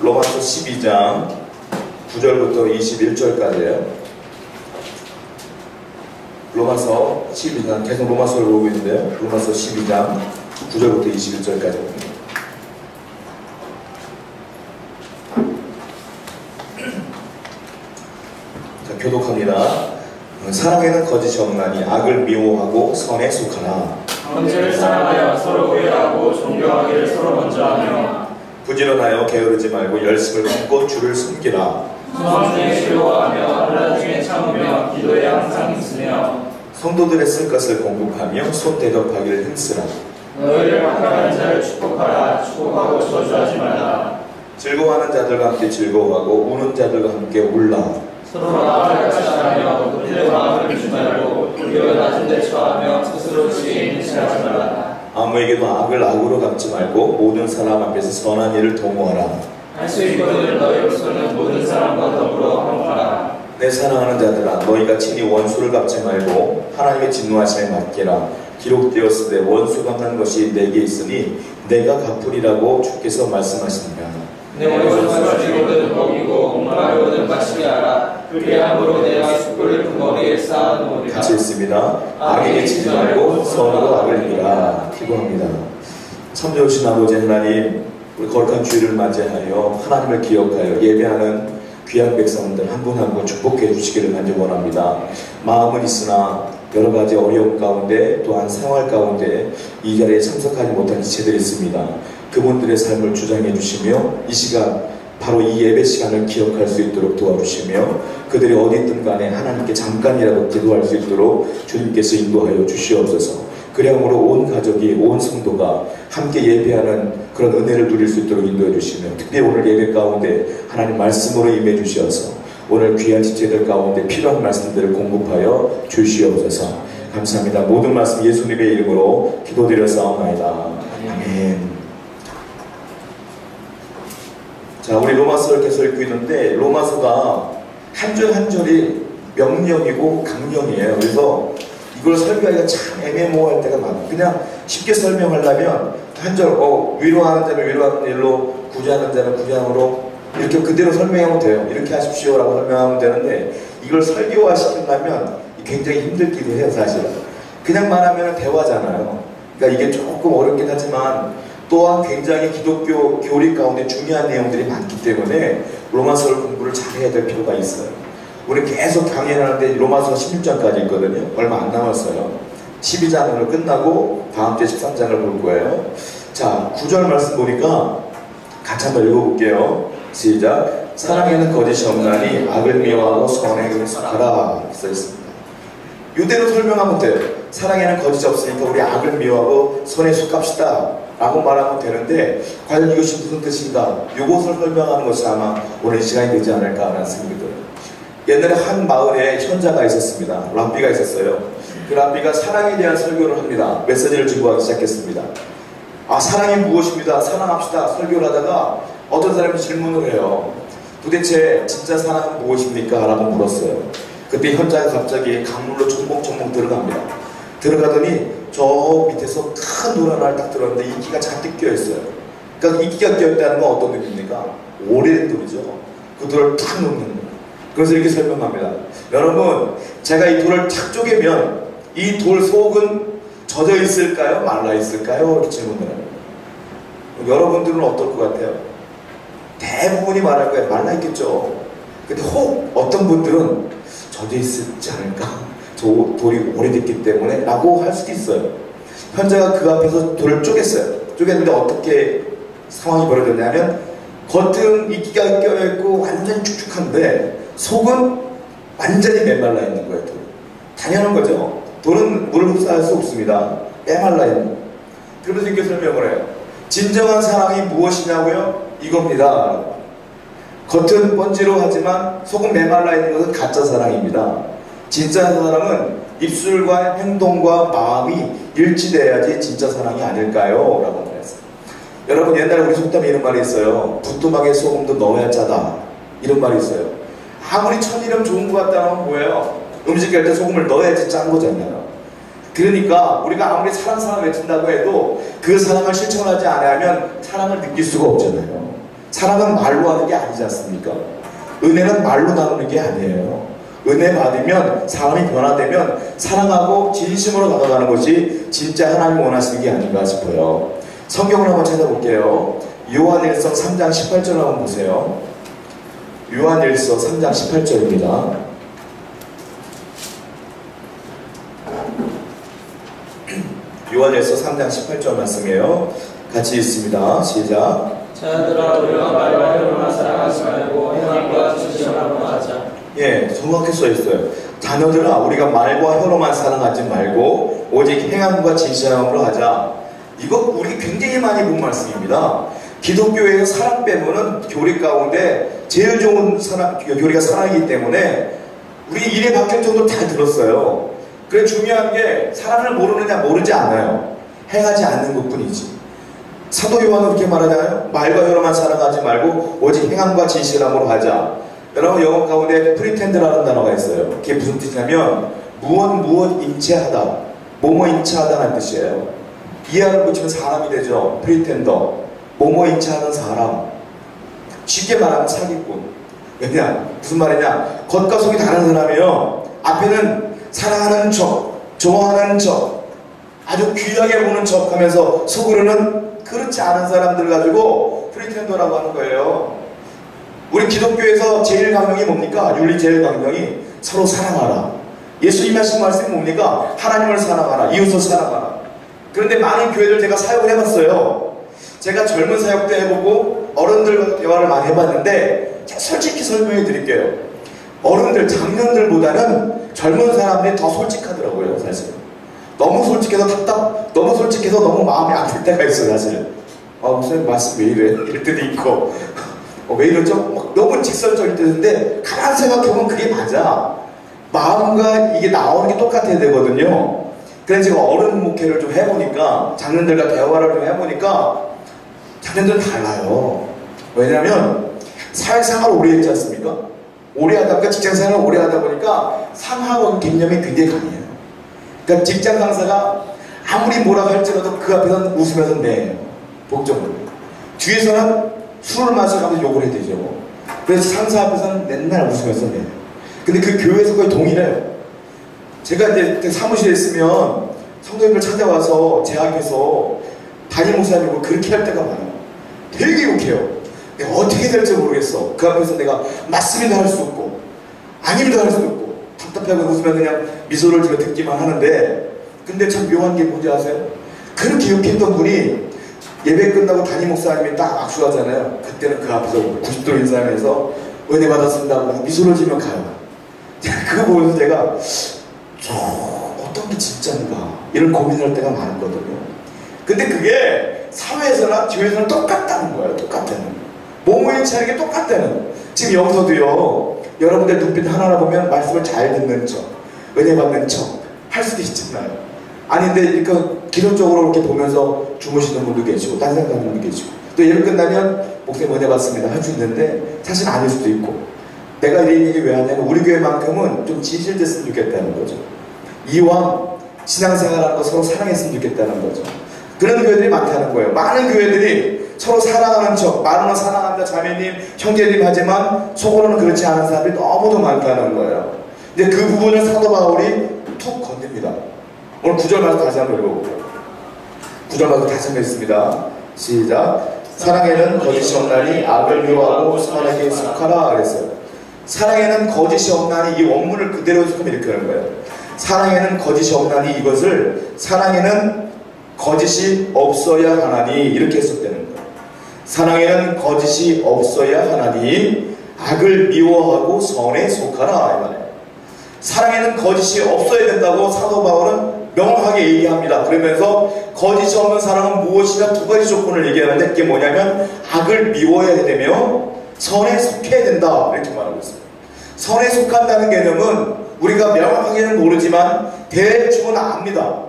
로마서 12장 9절부터 21절까지예요. 로마서 12장, 계속 로마서를 보고 있는데요. 로마서 12장 9절부터 21절까지입니다. 자, 교독합니다. 사랑에는 거짓이 없나니 악을 미워하고 선에 속하라. 형제를 사랑하여 서로 우애하고 존경하기를 서로 먼저 하며 부지런하여 게으르지 말고 열심을 갖고 주를 섬기라. 소망 중에 즐거워하며 환난 중에 참으며 기도에 항상 힘쓰며 성도들의 쓸 것을 공급하며 손 대접하기를 힘쓰라. 너희를 박해하는 자를 축복하라. 축복하고 저주하지 말라. 즐거워하는 자들과 함께 즐거워하고 우는 자들과 함께 울라. 서로 마음을 같이 하며 높이는 마음을 주지 말고 우리가 낮은 데 처하며 스스로 지혜 있는 체 하지 말라. 아무에게도 악을 악으로 갚지 말고 모든 사람 앞에서 선한 일을 도모하라. 할 수 있거든 너희로서는 모든 사람과 더불어 화목하라. 내 사랑하는 자들아, 너희가 친히 원수를 갚지 말고 하나님의 진노하심에 맡기라. 기록되었으되 원수 갚는 것이 내게 있으니 내가 갚으리라고 주께서 말씀하시니라. 내 원수가 죽이거든 먹이고 목마르거든 마시게 하라. 그리함으로 내가 숯불을 그 머리에 쌓아놓으리라. 같이 읽습니다. 악에게 치지 말고 선으로 악을 이기라. 기도합니다. 참 좋으신 아버지 하나님, 우리 거룩한 주일을 맞이하여 하나님을 기억하여 예배하는 귀한 백성들 한 분 한 분 축복해 주시기를 간절히 원합니다. 마음은 있으나 여러 가지 어려움 가운데 또한 생활 가운데 이 자리에 참석하지 못한 지체들이 있습니다. 그분들의 삶을 주장해 주시며 이 시간 바로 이 예배 시간을 기억할 수 있도록 도와주시며 그들이 어디 있든 간에 하나님께 잠깐이라도 기도할 수 있도록 주님께서 인도하여 주시옵소서. 그러므로 온 가족이 온 성도가 함께 예배하는 그런 은혜를 누릴 수 있도록 인도해 주시며 특별히 오늘 예배 가운데 하나님 말씀으로 임해 주시어서 오늘 귀한 지체들 가운데 필요한 말씀들을 공급하여 주시옵소서. 감사합니다. 모든 말씀 예수님의 이름으로 기도드렸사옵나이다. 아멘. 자, 우리 로마서를 계속 읽고 있는데 로마서가 한 절 한 절이 명령이고 강령이에요. 그래서 이걸 설교하기가 참 애매모호할 때가 많아요. 그냥 쉽게 설명하려면 한 절, 위로하는 자는 위로하는 일로, 구제하는 자는 구제함으로 이렇게 그대로 설명하면 돼요. 이렇게 하십시오 라고 설명하면 되는데 이걸 설교화 시키려면 굉장히 힘들기도 해요. 사실은 그냥 말하면 대화잖아요. 그러니까 이게 조금 어렵긴 하지만 또한 굉장히 기독교 교리 가운데 중요한 내용들이 많기 때문에 로마서를 공부를 잘해야 될 필요가 있어요. 우리 계속 강의를 하는데 로마서 16장까지 있거든요. 얼마 안 남았어요. 12장으로 끝나고 다음 주에 13장을 볼 거예요. 자, 9절 말씀 보니까 같이 한번 읽어볼게요. 시작. 사랑에는 거짓이 없나니 악을 미워하고 선에 속하라 써있습니다. 이대로 설명하면 돼요. 사랑에는 거짓이 없으니까 우리 악을 미워하고 선에 속합시다 라고 말하면 되는데 과연 이것이 무슨 뜻인가? 이것을 설명하는 것이 아마 오늘 시간이 되지 않을까 하는 생각이 들어요. 옛날에 한 마을에 현자가 있었습니다. 랍비가 있었어요. 그 랍비가 사랑에 대한 설교를 합니다. 메시지를 증거하기 시작했습니다. 사랑이 무엇입니다. 사랑합시다 설교를 하다가 어떤 사람이 질문을 해요. 도대체 진짜 사랑은 무엇입니까? 라고 물었어요. 그때 현자가 갑자기 강물로 첨벙첨벙 들어갑니다. 들어가더니 저 밑에서 큰 돌 하나를 딱 들었는데 이끼가 잔뜩 껴있어요. 그러니까 이끼가 껴있다는 건 어떤 의미입니까? 오래된 돌이죠. 그 돌을 탁 놓는 거예요. 그래서 이렇게 설명합니다. 여러분, 제가 이 돌을 탁 쪼개면 이 돌 속은 젖어 있을까요? 말라 있을까요? 이렇게 질문을 해요. 여러분들은 어떨 것 같아요? 대부분이 말할 거예요. 말라 있겠죠. 근데 혹 어떤 분들은 젖어 있지 않을까? 저 돌이 오래됐기 때문에 라고 할 수도 있어요. 현자가 그 앞에서 돌을 쪼갰어요. 쪼갰는데 어떻게 상황이 벌어졌냐면 겉은 이끼가 껴있고 완전 축축한데 속은 완전히 메말라 있는 거예요. 돌. 당연한 거죠. 돌은 물을 흡수할 수 없습니다. 메말라 있는 거예요. 그래서 이렇게 설명을 해요. 진정한 사랑이 무엇이냐고요? 이겁니다. 겉은 번지르하지만 속은 메말라 있는 것은 가짜 사랑입니다. 진짜 사랑은 입술과 행동과 마음이 일치돼야지 진짜 사랑이 아닐까요? 라고 말했어요. 여러분, 옛날에 우리 속담에 이런 말이 있어요. 부뚜막에 소금도 넣어야 짜다. 이런 말이 있어요. 아무리 천일염 좋은 것 같다면 뭐예요? 음식 할 때 소금을 넣어야지 짠 거잖아요. 그러니까 우리가 아무리 사랑 외친다고 해도 그 사랑을 실천하지 않으면 사랑을 느낄 수가 없잖아요. 사랑은 말로 하는 게 아니지 않습니까? 은혜는 말로 나누는 게 아니에요. 은혜 받으면 사람이 변화되면 사랑하고 진심으로 다가가는 것이 진짜 하나님 원하시는 게 아닌가 싶어요. 성경을 한번 찾아볼게요. 요한일서 3장 18절 한번 보세요. 요한일서 3장 18절입니다. 요한일서 3장 18절 말씀이에요. 같이 읽습니다. 시작. 자녀들아 우리가 말과 혀로만 사랑하지 말고 행함과 진실함으로 하자. 예, 정확히 써 있어요. 자녀들아 우리가 말과 혀로만 사랑하지 말고 오직 행함과 진실함으로 하자. 이거 우리 굉장히 많이 본 말씀입니다. 기독교의 사랑 빼고는 교리 가운데 제일 좋은 교리가 사랑이기 때문에 우리 일에 박힐 정도 다 들었어요. 그래 중요한 게 사랑을 모르느냐 모르지 않아요. 행하지 않는 것뿐이지. 사도 요한은 그렇게 말하잖아요. 말과 혀로만 사랑하지 말고 오직 행함과 진실함으로 하자. 여러분 영어 가운데 프리텐드라는 단어가 있어요. 그게 무슨 뜻이냐면 무엇 임체하다, 뭐뭐 임체하다는 뜻이에요. 이하를 붙이면 사람이 되죠. 프리텐더, 뭐뭐 임체하는 사람. 쉽게 말하면 사기꾼. 왜냐? 무슨 말이냐? 겉과 속이 다른 사람이요. 앞에는 사랑하는 척, 좋아하는 척, 아주 귀하게 보는 척 하면서 속으로는 그렇지 않은 사람들 가지고 프리텐더라고 하는 거예요. 우리 기독교에서 제일 강령이 뭡니까? 윤리 제일 강령이 서로 사랑하라. 예수님 하신 말씀이 뭡니까? 하나님을 사랑하라. 이웃을 사랑하라. 그런데 많은 교회들 제가 사역을 해봤어요. 제가 젊은 사역도 해보고 어른들과 대화를 많이 해봤는데 제가 솔직히 설명해 드릴게요. 어른들, 장년들보다는 젊은 사람들이 더 솔직하더라고요. 사실 너무 솔직해서 너무 솔직해서 너무 마음이 아플 때가 있어요. 사실 목사님 말씀 왜 이래? 이럴 때도 있고 왜 이러죠? 너무 직설적일 때인데 가만히 생각해보면 그게 맞아. 마음과 이게 나오는 게 똑같아야 되거든요. 그래서 제가 어른 목회를 좀 해보니까 장년들과 대화를 좀 해보니까 장년들은 달라요. 왜냐하면 사회생활을 오래 했지 않습니까? 오래 하다 보니까 직장생활을 오래 하다 보니까 상하원 개념이 굉장히 강해요. 그러니까 직장 상사가 아무리 뭐라고 할지라도 그 앞에서는 웃으면서 내요. 복종을. 뒤에서는 술을 마셔가면서 욕을 해야 되죠. 그래서 상사 앞에서는 맨날 웃으면서 내요. 근데 그 교회에서 거의 동일해요. 제가 이제 사무실에 있으면 성도님들 찾아와서 제 앞에서 담임 목사님을 그렇게 할 때가 많아요. 되게 욕해요. 내가 어떻게 될지 모르겠어. 그 앞에서 내가 맞습니다 할 수 없고 아닙니다 할 수 없고 답답하고 웃으면 그냥 미소를 지어 듣기만 하는데, 근데 참 묘한 게 뭔지 아세요? 그렇게 욕했던 분이 예배 끝나고 담임 목사님이 딱 악수하잖아요. 그때는 그 앞에서 90도 인사하면서 은혜 받았습니다 하고 미소를 지으면 가요. 그거 보면서 제가 어떤 게 진짜인가 이런 고민할 때가 많았거든요. 근데 그게 사회에서나 교회에서는 똑같다는 거예요. 똑같다는. 몸무게치 하는 게 똑같다는. 지금 여기서도요, 여러분들 눈빛 하나하나 보면 말씀을 잘 듣는 척, 은혜 받는 척 할 수도 있잖아요. 아닌데 그러니까 기존적으로 이렇게 보면서 주무시는 분도 계시고 딴 생각하는 분도 계시고, 또 예배 끝나면 목사님 은혜 받습니다 할 수 있는데 사실 아닐 수도 있고. 내가 이런 얘기 왜 하냐면 우리 교회만큼은 좀 진실됐으면 좋겠다는 거죠. 이왕 신앙생활하는 거 서로 사랑했으면 좋겠다는 거죠. 그런 교회들이 많다는 거예요. 많은 교회들이 서로 사랑하는 척, 말로는 사랑한다 자매님, 형제님 하지만 속으로는 그렇지 않은 사람들이 너무도 많다는 거예요. 근데 그 부분을 사도 바울이 툭 건립니다. 오늘 9절 말씀 다시 한번 읽어볼게요. 9절 말씀 다시 한번 읽습니다. 시작. 사랑에는 거짓이 없나니 악을 미워하고 선하게 속하라 그랬어요. 사랑에는 거짓이 없나니, 이 원문을 그대로 해석하면 이렇게 하는 거예요. 사랑에는 거짓이 없나니, 이것을 사랑에는 거짓이 없어야 하나니 이렇게 해석되는 거예요. 사랑에는 거짓이 없어야 하나니 악을 미워하고 선에 속하라 이 말이에요. 사랑에는 거짓이 없어야 된다고 사도 바울은 명확하게 얘기합니다. 그러면서 거짓이 없는 사랑은 무엇이냐 두 가지 조건을 얘기하는데, 그게 뭐냐면 악을 미워해야 되며 선에 속해야 된다 이렇게 말하고 있습니다. 선에 속한다는 개념은 우리가 명확하게는 모르지만 대충은 압니다.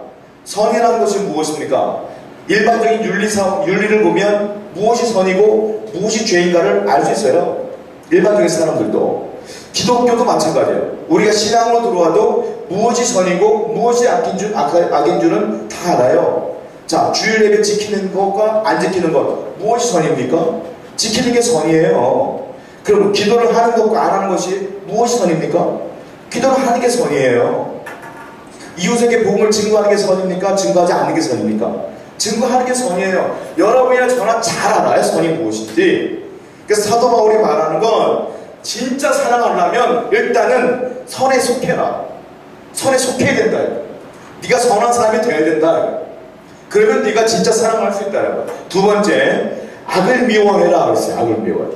선이라는 것이 무엇입니까? 일반적인 윤리를 보면 무엇이 선이고 무엇이 죄인가를 알 수 있어요. 일반적인 사람들도. 기독교도 마찬가지예요. 우리가 신앙으로 들어와도 무엇이 선이고 무엇이 악인 줄은 다 알아요. 자, 주일 예배 지키는 것과 안 지키는 것, 무엇이 선입니까? 지키는 게 선이에요. 그럼 기도를 하는 것과 안 하는 것이 무엇이 선입니까? 기도를 하는 게 선이에요. 이웃에게 복음을 증거하는 게 선입니까? 증거하지 않는 게 선입니까? 증거하는 게 선이에요. 여러분이나 저나 잘 알아요, 선이 무엇인지. 그래서 사도 바울이 말하는 건 진짜 사랑하려면 일단은 선에 속해라. 선에 속해야 된다. 네가 선한 사람이 되어야 된다. 그러면 네가 진짜 사랑할 수 있다. 두 번째, 악을 미워해라 그랬어요. 악을 미워해.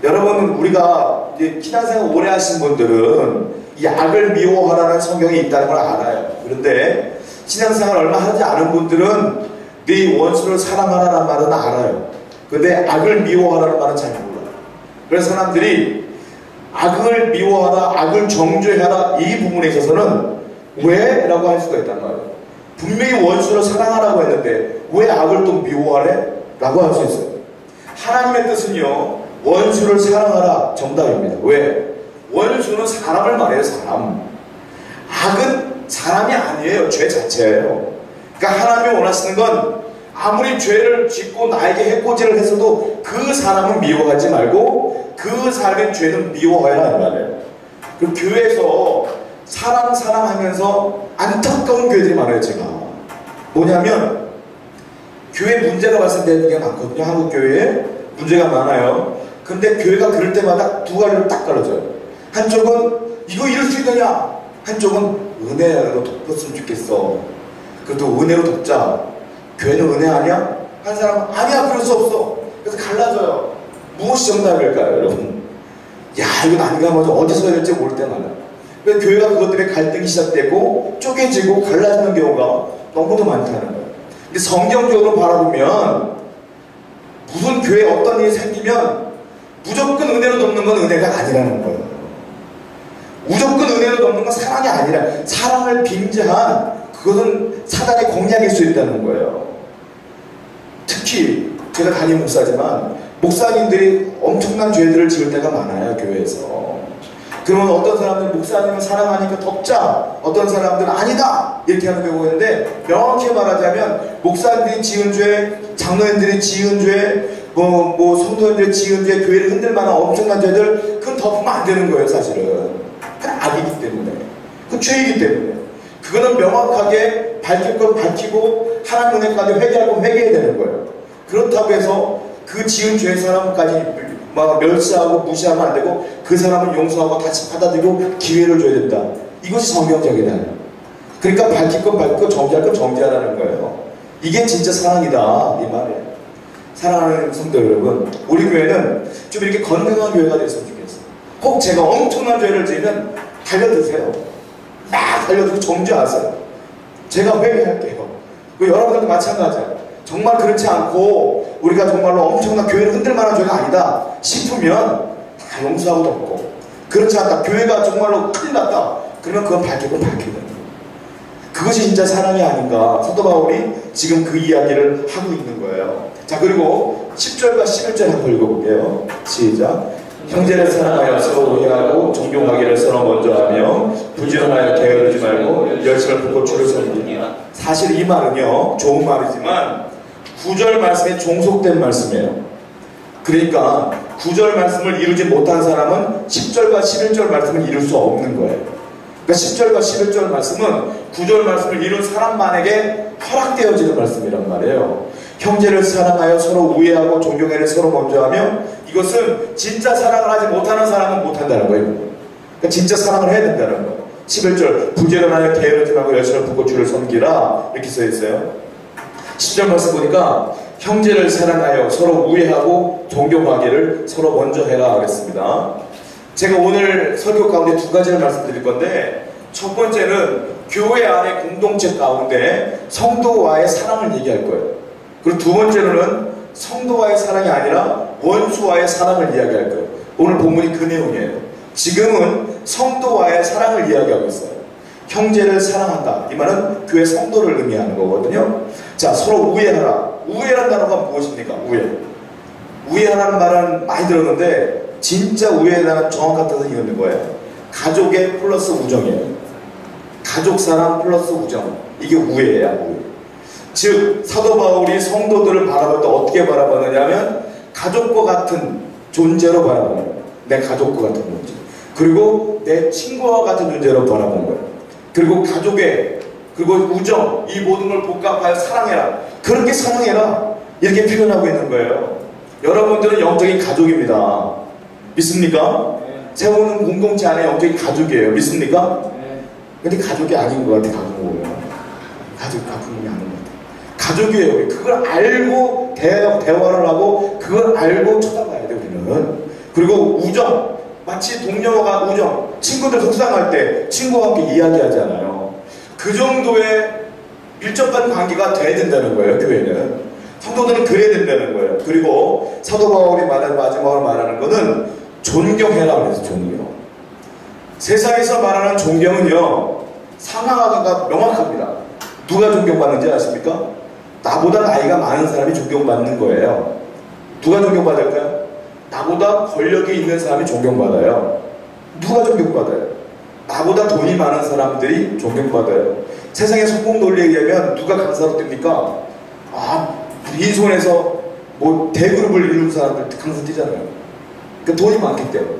여러분, 우리가 이제 신앙생활 오래 하신 분들은 이 악을 미워하라는 성경이 있다는 걸 알아요. 그런데 신앙생활 얼마 하지 않은 분들은 네 원수를 사랑하라는 말은 알아요. 근데 악을 미워하라는 말은 잘 몰라요. 그래서 사람들이 악을 미워하라, 악을 정죄하라 이 부분에 있어서는 왜? 라고 할 수가 있단 말이에요. 분명히 원수를 사랑하라고 했는데 왜 악을 또 미워하래? 라고 할 수 있어요. 하나님의 뜻은요, 원수를 사랑하라 정답입니다. 왜? 원수는 사람을 말해요. 사람. 악은 사람이 아니에요. 죄 자체예요. 그러니까 하나님이 원하시는 건 아무리 죄를 짓고 나에게 해코지를 했어도 그 사람은 미워하지 말고 그 사람의 죄는 미워해라 이 말이에요. 그 교회에서 사랑하면서 안타까운 교회들이 많아요. 제가 뭐냐면 교회 문제가 발생되는 게 많거든요. 한국 교회에 문제가 많아요. 근데 교회가 그럴 때마다 두 가지를 딱 갈라져요. 한쪽은 이거 이럴 수 있느냐, 한쪽은 은혜로 덮었으면 좋겠어. 그래도 은혜로 덮자. 교회는 은혜 아니야? 한 사람은 아니야, 그럴 수 없어. 그래서 갈라져요. 무엇이 정답일까요, 여러분? 야, 이건 아닌가 하면 어디서 해야 될지 모를 때마다. 그래서 교회가 그것 때문에 갈등이 시작되고 쪼개지고 갈라지는 경우가 너무도 많다는 거예요. 근데 성경적으로 바라보면 무슨 교회에 어떤 일이 생기면 무조건 은혜로 덮는 건 은혜가 아니라는 거예요. 무조건 은혜로 덮는 건 사랑이 아니라 사랑을 빙자한 그것은 사단의 공략일 수 있다는 거예요. 특히 제가 담임 목사지만 목사님들이 엄청난 죄들을 지을 때가 많아요. 교회에서. 그러면 어떤 사람들은 목사님을 사랑하니까 덮자, 어떤 사람들은 아니다 이렇게 하는 경우가 있는데, 명확히 말하자면 목사님들이 지은 죄, 장로님들이 지은 죄, 성도님들이 지은 죄, 교회를 흔들 만한 엄청난 죄들, 그건 덮으면 안 되는 거예요. 사실은 그건 악이기 때문에, 그 죄이기 때문에 그거는 명확하게 밝힐 건 밝히고 하나님 은혜까지 회개할 건 회개해야 되는 거예요. 그렇다고 해서 그 지은 죄 사람까지 막 멸시하고 무시하면 안 되고 그 사람을 용서하고 다시 받아들이고 기회를 줘야 된다. 이것이 성경적이다. 그러니까 밝힐 건 밝히고 정죄할 건 정죄하라는 거예요. 이게 진짜 사랑이다 이 말이에요. 사랑하는 성도 여러분, 우리 교회는 좀 이렇게 건강한 교회가 됐으면 좋겠어요. 꼭 제가 엄청난 죄를 지으면 달려드세요. 막 달려들고 정죄하세요. 제가 회개할게요. 여러분들도 마찬가지예요. 정말 그렇지 않고 우리가 정말로 엄청난 교회를 흔들 만한 죄가 아니다 싶으면 다 용서하고 덮고, 그렇지 않다, 교회가 정말로 큰일 났다, 그러면 그건 밝히고 밝혀야 됩니다. 그것이 진짜 사랑이 아닌가. 사도 바울이 지금 그 이야기를 하고 있는 거예요. 자, 그리고 10절과 11절 한번 읽어볼게요. 시작. 형제를 사랑하여 서로 우애하고 존경하기를 서로 먼저 하며 부지런하여 게으르지 말고 열심을 품고 주를 섬기라. 사실 이 말은요, 좋은 말이지만 9절 말씀에 종속된 말씀이에요. 그러니까 9절 말씀을 이루지 못한 사람은 10절과 11절 말씀을 이룰 수 없는 거예요. 그러니까 10절과 11절 말씀은 9절 말씀을 이룬 사람만에게 허락되어지는 말씀이란 말이에요. 형제를 사랑하여 서로 우애하고 존경하기를 서로 먼저 하며, 이것은 진짜 사랑을 하지 못하는 사람은 못한다는 거예요. 그러니까 진짜 사랑을 해야 된다는 거예요. 11절 부지런하여 게으르지 말고 열심을 품고 주를 섬기라 이렇게 써 있어요. 10절 말씀 보니까 형제를 사랑하여 서로 우애하고 존경하기를 서로 먼저 해라 그랬습니다. 제가 오늘 설교 가운데 두 가지를 말씀드릴 건데, 첫 번째는 교회 안의 공동체 가운데 성도와의 사랑을 얘기할 거예요. 그리고 두 번째로는 성도와의 사랑이 아니라 원수와의 사랑을 이야기할 거예요. 오늘 본문이 그 내용이에요. 지금은 성도와의 사랑을 이야기하고 있어요. 형제를 사랑한다, 이 말은 교회 성도를 의미하는 거거든요. 자, 서로 우애하라. 우애라는 단어가 무엇입니까? 우애하라는 말은 많이 들었는데 진짜 우애라는 정확한 뜻은 이거는 거예요. 가족의 플러스 우정이에요. 가족 사랑 플러스 우정, 이게 우애야. 우애. 즉 사도 바울이 성도들을 바라볼 때 어떻게 바라봤느냐면 가족과 같은 존재로 바라보는 거예요. 내 가족과 같은 존재. 그리고 내 친구와 같은 존재로 바라보는 거예요. 그리고 가족의, 그리고 우정, 이 모든 걸 복합하여 사랑해라. 그렇게 사랑해라. 이렇게 표현하고 있는 거예요. 여러분들은 영적인 가족입니다. 믿습니까? 세우는 공동체 안에 영적인 가족이에요. 믿습니까? 근데 가족이 아닌 것 같아, 가끔 보면. 가족이 아닌 것 같아. 가족이에요. 그걸 알고 대화를 하고 그걸 알고 쳐다봐야 돼요, 우리는. 그리고 우정, 마치 동료와 우정, 친구들 속상할 때 친구와 함께 이야기하잖아요. 그 정도의 밀접한 관계가 돼야 된다는 거예요, 교회는. 성도들은 그래야 된다는 거예요. 그리고 사도 바울이 마지막으로 말하는 거는 존경해라 그래서 존경. 세상에서 말하는 존경은요, 상하가 명확합니다. 누가 존경받는지 아십니까? 나보다 나이가 많은 사람이 존경받는 거예요. 누가 존경받을까요? 나보다 권력이 있는 사람이 존경받아요. 누가 존경받아요? 나보다 돈이 많은 사람들이 존경받아요. 세상의 성공 논리에 의하면 누가 강사로 뜹니까? 빈손에서 뭐 대그룹을 이루는 사람들 강사 뛰잖아요. 그러니까 돈이 많기 때문에.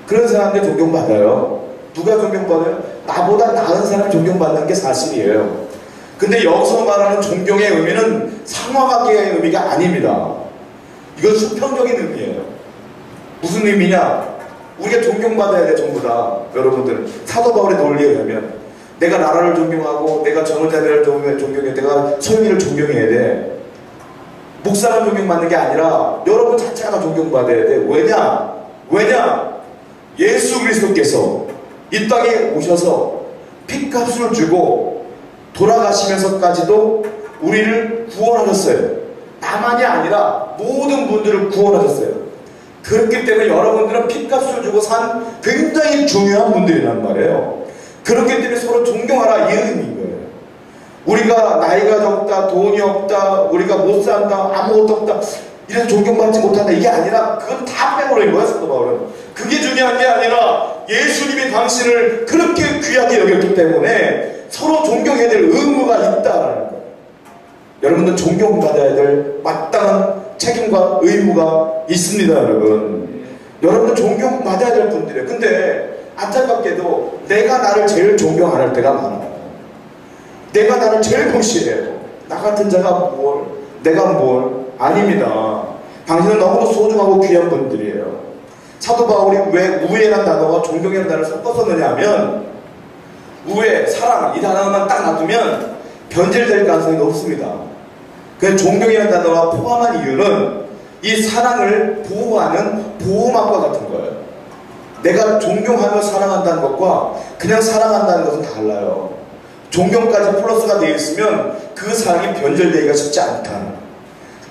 그런 사람들 존경받아요. 누가 존경받아요? 나보다 나은 사람이 존경받는 게 사실이에요. 근데 여기서 말하는 존경의 의미는 상하관계의 의미가 아닙니다. 이건 수평적인 의미예요. 무슨 의미냐? 우리가 존경받아야 돼, 전부 다. 여러분들, 사도 바울의 논리에 의하면 내가 나라를 존경하고 내가 전후자들을 존경해, 내가 소유를 존경해야 돼. 목사를 존경받는 게 아니라 여러분 자체가 존경받아야 돼. 왜냐? 예수 그리스도께서 이 땅에 오셔서 핏값을 주고 돌아가시면서까지도 우리를 구원하셨어요. 나만이 아니라 모든 분들을 구원하셨어요. 그렇기 때문에 여러분들은 핏값을 주고 산 굉장히 중요한 분들이란 말이에요. 그렇기 때문에 서로 존경하라, 이 의미인 거예요. 우리가 나이가 적다, 돈이 없다, 우리가 못 산다, 아무것도 없다, 이래서 존경받지 못한다, 이게 아니라 그건 다 빼버린 거야, 사도 바울은. 그게 중요한 게 아니라 예수님이 당신을 그렇게 귀하게 여겼기 때문에 서로 존경해야 될 의무가 있다라는 거예요. 여러분들 존경받아야 될 마땅한 책임과 의무가 있습니다, 여러분. 여러분들 존경받아야 될 분들이에요. 근데 안타깝게도 내가 나를 제일 존경 안 할 때가 많아요. 내가 나를 제일 무시해요. 나 같은 자가 뭘, 내가 뭘. 아닙니다. 당신은 너무 소중하고 귀한 분들이에요. 사도 바울이 왜 우애라는 단어와 존경이라는 단어를 섞어 썼느냐 하면, 우애, 사랑, 이 단어만 딱 놔두면 변질될 가능성이 높습니다. 그 존경이라는 단어가 포함한 이유는 이 사랑을 보호하는 보호막과 같은 거예요. 내가 존경하며 사랑한다는 것과 그냥 사랑한다는 것은 달라요. 존경까지 플러스가 되어 있으면 그 사랑이 변절되기가 쉽지 않다.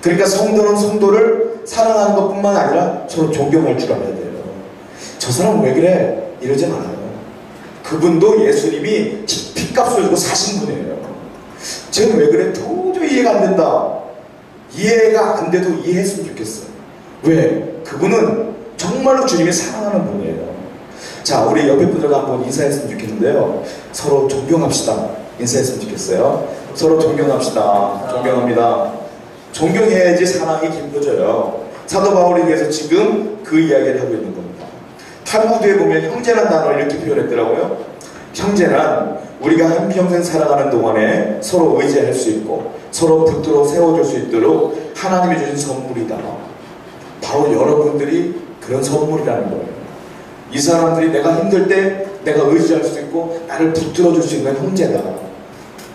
그러니까 성도는 성도를 사랑하는 것뿐만 아니라 서로 존경할 줄 알아야 돼요. 저 사람 왜 그래? 이러지 말아요. 그분도 예수님이 핏값을 주고 사신 분이에요. 쟤는 왜 그래? 도저히 이해가 안 된다. 이해가 안 돼도 이해했으면 좋겠어요. 왜? 그분은 정말로 주님이 사랑하는 분이에요. 자, 우리 옆에 분들과 한번 인사했으면 좋겠는데요. 서로 존경합시다. 인사했으면 좋겠어요. 서로 존경합시다. 존경합니다. 존경해야지 사랑이 깊어져요. 사도 바울이 그래서 지금 그 이야기를 하고 있는 겁니다. 탈무드에 보면 형제란 단어를 이렇게 표현했더라고요. 형제란 우리가 한평생 살아가는 동안에 서로 의지할 수 있고 서로 붙들어 세워줄 수 있도록 하나님이 주신 선물이다. 바로 여러분들이 그런 선물이라는 거예요. 이 사람들이 내가 힘들 때 내가 의지할 수 있고 나를 붙들어 줄 수 있는 형제다.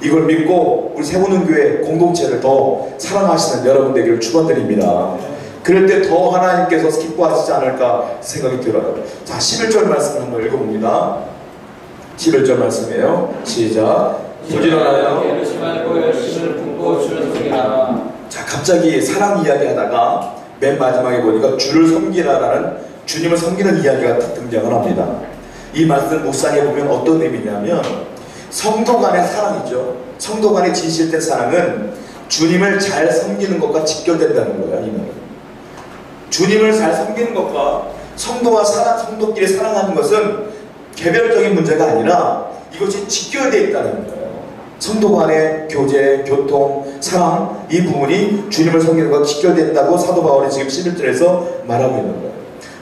이걸 믿고 우리 세우는 교회 공동체를 더 사랑하시는 여러분 되기를 축원드립니다. 그럴 때 더 하나님께서 기뻐하시지 않을까 생각이 들어요. 자, 11절 말씀을 한번 읽어봅니다. 11절 말씀이에요. 시작. 부지런하여 게으르지 말고 열심을 품고 주를 섬기라. 자, 갑자기 사랑 이야기 하다가 맨 마지막에 보니까 주를 섬기라라는 주님을 섬기는 이야기가 딱 등장을 합니다. 이 말씀 묵상해 보면 어떤 의미냐면 성도 간의 사랑이죠. 성도 간의 진실된 사랑은 주님을 잘 섬기는 것과 직결된다는 거예요. 이 말은. 주님을 잘 섬기는 것과 성도와 성도끼리 사랑하는 것은 개별적인 문제가 아니라 이것이 직결되어 있다는 거예요. 성도 간의 교제, 교통, 사랑 이 부분이 주님을 섬기는 것과 직결된다고 사도 바울이 지금 11절에서 말하고 있는 거예요.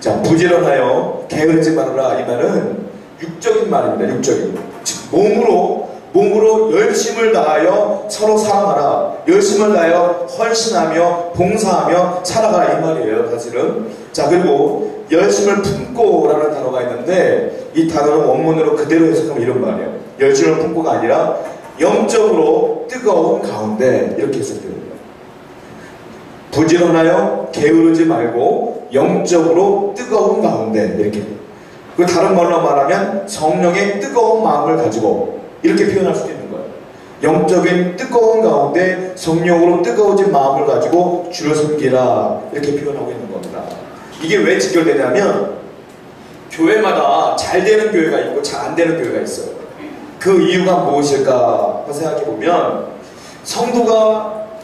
자, 부지런하여 게으르지 말아라. 이 말은 육적인 말입니다. 육적인. 즉 몸으로 열심을 다하여 서로 사랑하라. 열심을 다하여 헌신하며 봉사하며 살아가라 이 말이에요. 사실은. 자, 그리고 열심을 품고라는 단어가 있는데 이 단어는 원문으로 그대로 해석하면 이런 말이에요. 열심을 품고가 아니라 영적으로 뜨거운 가운데 이렇게 해석됩니다. 부지런하여 게으르지 말고 영적으로 뜨거운 가운데 이렇게. 그 다른 말로 말하면 성령의 뜨거운 마음을 가지고 이렇게 표현할 수도 있는 거예요. 영적인 뜨거운 가운데 성령으로 뜨거워진 마음을 가지고 주를 섬기라 이렇게 표현하고 있는 겁니다. 이게 왜 직결되냐면 교회마다 잘 되는 교회가 있고 잘 안 되는 교회가 있어요. 그 이유가 무엇일까 생각해보면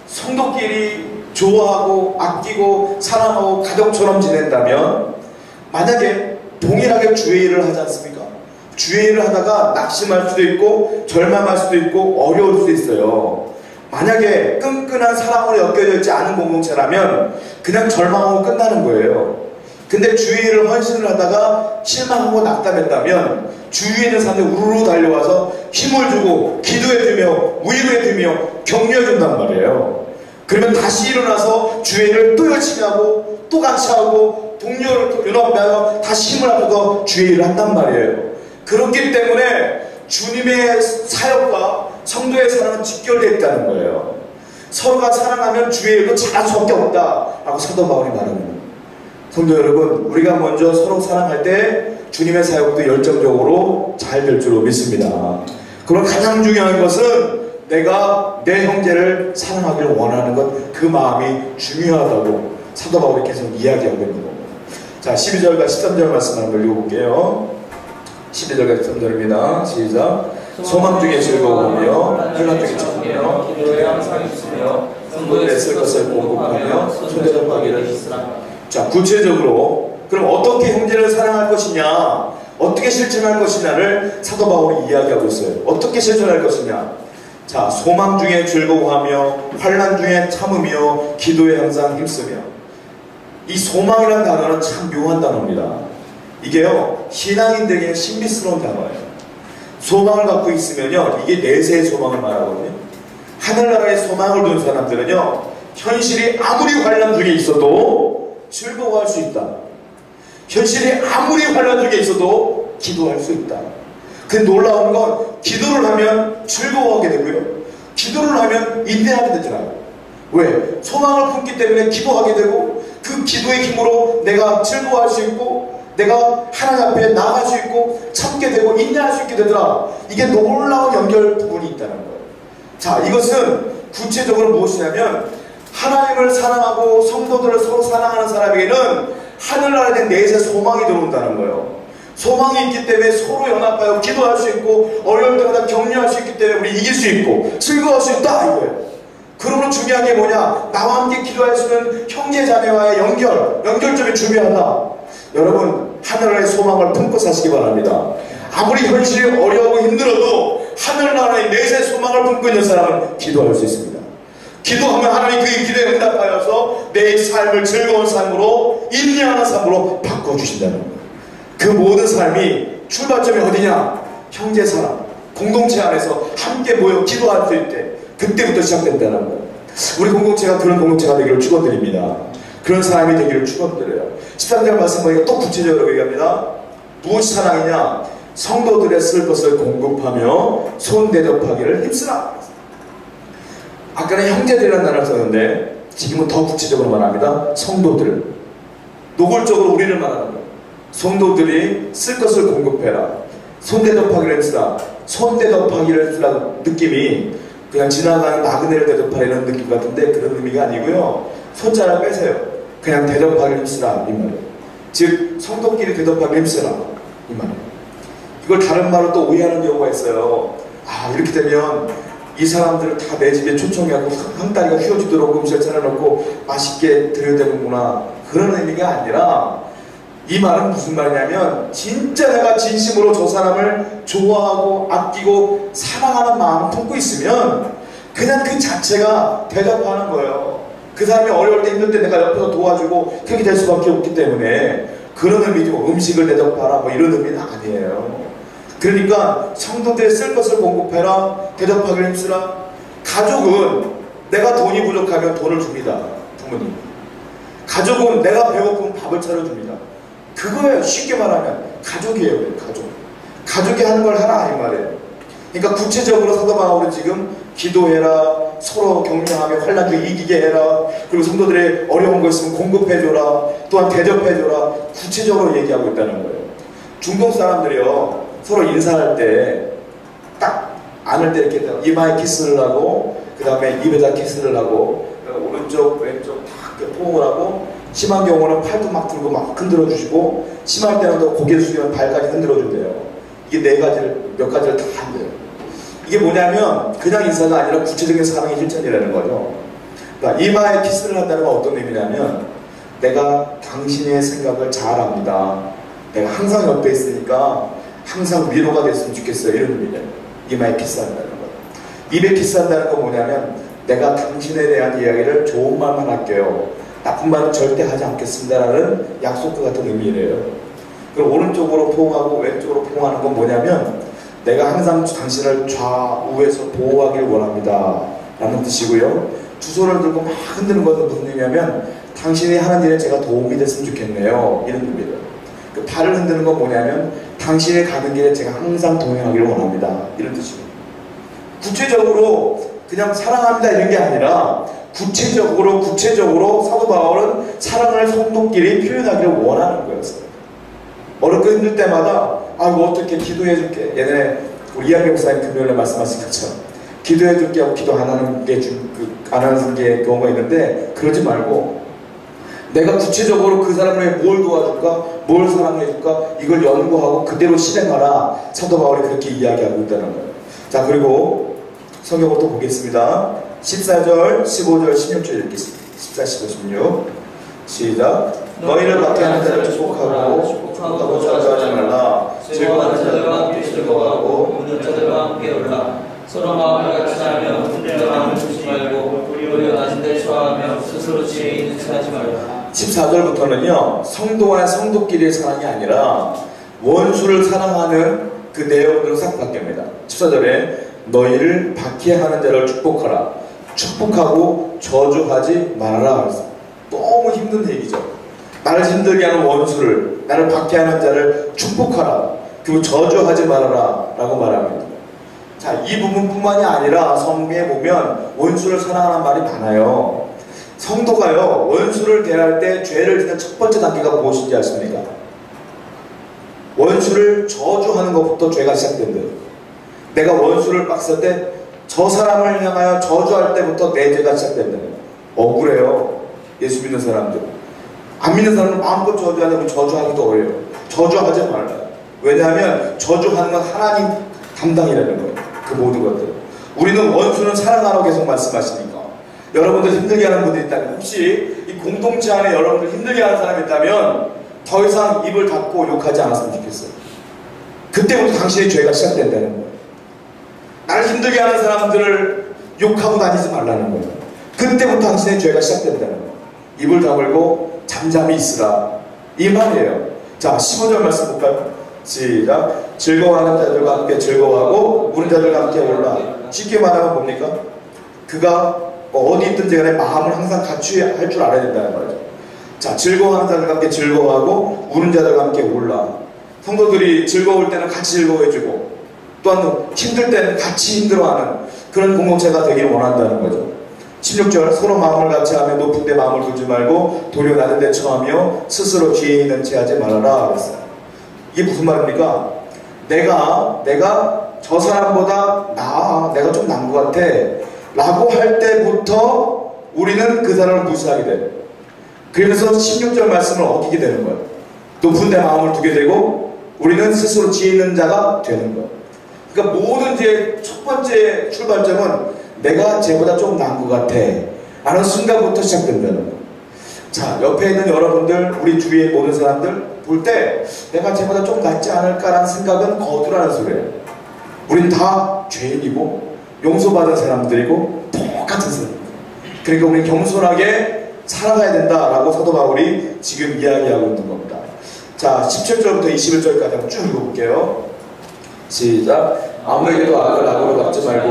성도끼리 좋아하고 아끼고 사랑하고 가족처럼 지낸다면 만약에 동일하게 주의 일을 하지 않습니까? 주의 일을 하다가 낙심할 수도 있고 절망할 수도 있고 어려울 수도 있어요. 만약에 끈끈한 사랑으로 엮여져 있지 않은 공동체라면 그냥 절망하고 끝나는 거예요. 근데 주의 일을 헌신을 하다가 실망하고 낙담했다면 주위에 있는 사람들이 우르르 달려와서 힘을 주고 기도해주며 위로해주며 격려해준단 말이에요. 그러면 다시 일어나서 주의 일을 또 열심히 하고 또 같이 하고 동료를 연합하여 다시 힘을 합쳐서 주의 일을 한단 말이에요. 그렇기 때문에 주님의 사역과 성도의 사랑은 직결되어 있다는 거예요. 서로가 사랑하면 주의 일도 잘할 수밖에 없다라고 사도 바울이 말합니다. 성도 여러분, 우리가 먼저 서로 사랑할 때 주님의 사역도 열정적으로 잘 될 줄로 믿습니다. 그럼 가장 중요한 것은 내가 내 형제를 사랑하기를 원하는 것, 그 마음이 중요하다고 사도 바울이 계속 이야기하고 있는 겁니다. 자, 12절과 13절 말씀 한번 읽어볼게요. 12절과 13절입니다. 시작. 소망 중에 즐거워하며 환난 중에 참으며 기도에 항상 있으며 성도에 쓸 것을 공급하며 손대는 바기를 his으라. 자, 구체적으로 그럼 어떻게 형제를 사랑할 것이냐, 어떻게 실천할 것이냐를 사도 바울이 이야기하고 있어요. 어떻게 실천할 것이냐. 자, 소망 중에 즐거워하며 환난 중에 참으며 기도에 항상 힘쓰며. 이 소망이라는 단어는 참 묘한 단어입니다. 이게요, 신앙인들에게 신비스러운 단어예요. 소망을 갖고 있으면요, 이게 내세의 소망을 말하거든요. 하늘나라의 소망을 둔 사람들은요, 현실이 아무리 환난 중에 있어도 즐거워할 수 있다. 현실이 아무리 환난 중에 있어도 기도할 수 있다. 그 놀라운 건 기도를 하면 즐거워하게 되고요, 기도를 하면 인내하게 되더라고요. 왜? 소망을 품기 때문에 기도하게 되고 그 기도의 힘으로 내가 즐거워할 수 있고 내가 하나님 앞에 나아갈 수 있고 참게 되고 인내할 수 있게 되더라. 이게 놀라운 연결 부분이 있다는 거예요. 자, 이것은 구체적으로 무엇이냐면 하나님을 사랑하고 성도들을 서로 사랑하는 사람에게는 하늘나라에 대한 내세 소망이 들어온다는 거예요. 소망이 있기 때문에 서로 연합하여 기도할 수 있고 어려울 때마다 격려할 수 있기 때문에 우리 이길 수 있고 즐거워할 수 있다 이거예요. 그러므로 중요한 게 뭐냐? 나와 함께 기도할 수 있는 형제 자매와의 연결점이 중요하다. 여러분, 하늘나라의 소망을 품고 사시기 바랍니다. 아무리 현실이 어려우고 힘들어도 하늘나라의 내세 소망을 품고 있는 사람은 기도할 수 있습니다. 기도하면 하나님 그 기도에 응답하여서 내 삶을 즐거운 삶으로 인내하는 삶으로 바꿔주신다는 거예요. 그 모든 삶이 출발점이 어디냐? 형제 사랑, 공동체 안에서 함께 모여 기도할 수 있대. 그때부터 시작된다는 거예요. 우리 공동체가 그런 공동체가 되기를 축원드립니다. 그런 사람이 되기를 축원드려요. 13절 말씀 보니까 또 구체적으로 얘기합니다. 무엇이 사랑이냐? 성도들의 쓸 것을 공급하며 손 대접하기를 힘쓰라. 아까는 형제들이라는 단어를 썼는데 지금은 더 구체적으로 말합니다. 성도들, 노골적으로 우리를 말하는 거예요. 성도들이 쓸 것을 공급해라. 손 대접하기를 힘쓰라. 손 대접하기를 힘쓰라는 느낌이 그냥 지나가는 나그네를 대접하려는 느낌 같은데 그런 의미가 아니고요. 손자를 빼세요. 그냥 대접하기를 힘쓰라 이 말이에요. 즉 성도끼리 대접하기를 힘쓰라 이 말이에요. 이걸 다른 말로 또 오해하는 경우가 있어요. 아, 이렇게 되면 이 사람들을 다 내 집에 초청해갖고 한 다리가 휘어지도록 음식을 차려놓고 맛있게 드려야 되는구나, 그런 의미가 아니라 이 말은 무슨 말이냐면 진짜 내가 진심으로 저 사람을 좋아하고 아끼고 사랑하는 마음을 품고 있으면 그냥 그 자체가 대접하는 거예요. 그 사람이 어려울 때 힘들 때 내가 옆에서 도와주고 그렇게 될 수밖에 없기 때문에 그런 의미죠. 음식을 대접하라 뭐 이런 의미는 아니에요. 그러니까 성도들의 쓸 것을 공급해라, 대접하기를 힘쓰라. 가족은 내가 돈이 부족하면 돈을 줍니다. 부모님. 가족은 내가 배고프면 밥을 차려줍니다. 그거예요. 쉽게 말하면 가족이에요. 가족. 가족이 하는 걸 하라 이 말이에요. 그러니까 구체적으로 사도 바울은 지금 기도해라, 서로 격려하며 환난도 이기게 해라, 그리고 성도들의 어려운 거 있으면 공급해줘라, 또한 대접해줘라, 구체적으로 얘기하고 있다는 거예요. 중동 사람들이요 서로 인사할 때 딱 안을 때 이렇게 이마에 키스를 하고 그 다음에 입에다 키스를 하고 오른쪽 왼쪽 다 포옹을 하고 심한 경우는 팔도 막 들고 막 흔들어 주시고 심할 때는 또 고개 숙이면 발까지 흔들어 준대요. 이게 네 가지를 몇 가지를 다 한대요. 이게 뭐냐면 그냥 인사가 아니라 구체적인 사랑의 실천이라는 거죠. 그러니까 이마에 키스를 한다는 건 어떤 의미냐면 내가 당신의 생각을 잘 압니다. 내가 항상 옆에 있으니까 항상 위로가 됐으면 좋겠어요. 이런 의미예요. 이마에 키스한다는 거. 입에 키스한다는 건 뭐냐면 내가 당신에 대한 이야기를 좋은 말만 할게요. 나쁜 말은 절대 하지 않겠습니다라는 약속과 같은 의미래요. 그리고 오른쪽으로 포옹하고 왼쪽으로 포옹하는 건 뭐냐면 내가 항상 당신을 좌우에서 보호하길 원합니다 라는 뜻이고요. 두 손을 들고 막 흔드는 것은 무슨 의미냐면 당신이 하는 일에 제가 도움이 됐으면 좋겠네요 이런 의미예요. 그 발을 흔드는 건 뭐냐면 당신이 가는 길에 제가 항상 동행하기를 원합니다 이런 뜻이에요. 구체적으로 그냥 사랑합니다 이런 게 아니라 구체적으로 사도 바울은 사랑을 성도끼리 표현하기를 원하는 거였어요. 어렵고 힘들 때마다 뭐 어떻게 기도해 줄게. 예전에 우리 이한계 목사님 금요일에 말씀하신 것처럼 기도해 줄게 하고 기도 안 하는 게 경우가 있는데 그러지 말고 내가 구체적으로 그 사람을 뭘 도와줄까, 뭘 사랑해 줄까 이걸 연구하고 그대로 실행하라. 사도 바울이 그렇게 이야기하고 있다는 거예요. 자, 그리고 성경을 또 보겠습니다. 14절, 15절, 16절 읽겠습니다. 14, 15, 16 시작. 너희를 박해하는 자를 축복하고 저주하지 말라. 즐거워하는 자들과 함께 즐거워하고 우는 자들과 함께 울라. 서로 마음을 같이 하며 분쟁 마음을 주지 말고 도리어 낮은 데 처하며 스스로 지혜 있는 체 하지 말라. 14절부터는요 성도와 성도끼리의 사랑이 아니라 원수를 사랑하는 그 내용으로 싹 바뀝니다. 14절에 너희를 박해하는 자를 축복하라. 축복하고 저주하지 말아라. 너무 힘든 얘기죠. 나를 힘들게 하는 원수를, 나를 박해하는 자를 축복하라. 그리고 저주하지 말아라 라고 말합니다. 자, 이 부분뿐만이 아니라 성경에 보면 원수를 사랑하는 말이 많아요. 성도가요 원수를 대할 때 죄를 짓는 첫 번째 단계가 무엇인지 아십니까? 원수를 저주하는 것부터 죄가 시작된대요. 내가 원수를 빡쓸 때 저 사람을 향하여 저주할 때부터 내 죄가 시작된대요. 억울해요. 예수 믿는 사람들. 안 믿는 사람은 마음껏 저주하려면 저주하기도 어려워요. 저주하지 말라. 왜냐하면 저주하는 건 하나님 담당이라는 거예요. 그 모든 것들. 우리는 원수는 사랑하라고 계속 말씀하시니까. 여러분들 힘들게 하는 분들이 있다면, 혹시 이 공동체 안에 여러분들 힘들게 하는 사람이 있다면 더 이상 입을 닫고 욕하지 않았으면 좋겠어요. 그때부터 당신의 죄가 시작된다는 거예요. 나를 힘들게 하는 사람들을 욕하고 다니지 말라는 거예요. 그때부터 당신의 죄가 시작된다는 거예요. 입을 다물고 잠잠히 있으라. 이 말이에요. 자, 15절 말씀 볼까요? 시작. 즐거워하는 자들과 함께 즐거워하고 우는 자들과 함께 울라. 쉽게 말하면 뭡니까? 그가 어디 있든지 간에 마음을 항상 같이 할 줄 알아야 된다는 말이죠. 자, 즐거워하는 자들과 함께 즐거워하고 우는 자들과 함께 울라. 성도들이 즐거울 때는 같이 즐거워해주고 또한 힘들 때는 같이 힘들어하는 그런 공동체가 되길 원한다는 거죠. 16절 서로 마음을 같이 하며 높은 데 마음을 두지 말고 도리어 낮은 데 처하며 스스로 지혜 있는 체 하지 말아라 그랬어요. 이게 무슨 말입니까? 내가 저 사람보다 내가 좀 나은 것 같아 라고 할 때부터 우리는 그 사람을 무시하게 돼요. 그래서 16절 말씀을 어기게 되는 거예요. 높은 데 마음을 두게 되고 우리는 스스로 지혜 있는 자가 되는 거예요. 그러니까 모든 죄의 첫 번째 출발점은 내가 쟤보다 좀 나은 것 같아 라는 순간부터 시작된다는 거예요. 자, 옆에 있는 여러분들, 우리 주위의 모든 사람들 볼 때 내가 쟤보다 좀 낫지 않을까라는 생각은 거두라는 소리예요. 우린 다 죄인이고 용서받은 사람들이고 똑같은 사람들. 그러니까 우리 겸손하게 살아가야 된다라고 사도 바울이 지금 이야기하고 있는 겁니다. 자, 17절부터 21절까지 한번 쭉 읽어볼게요. 시작. 아무에게도 악을 악으로 갚지 말고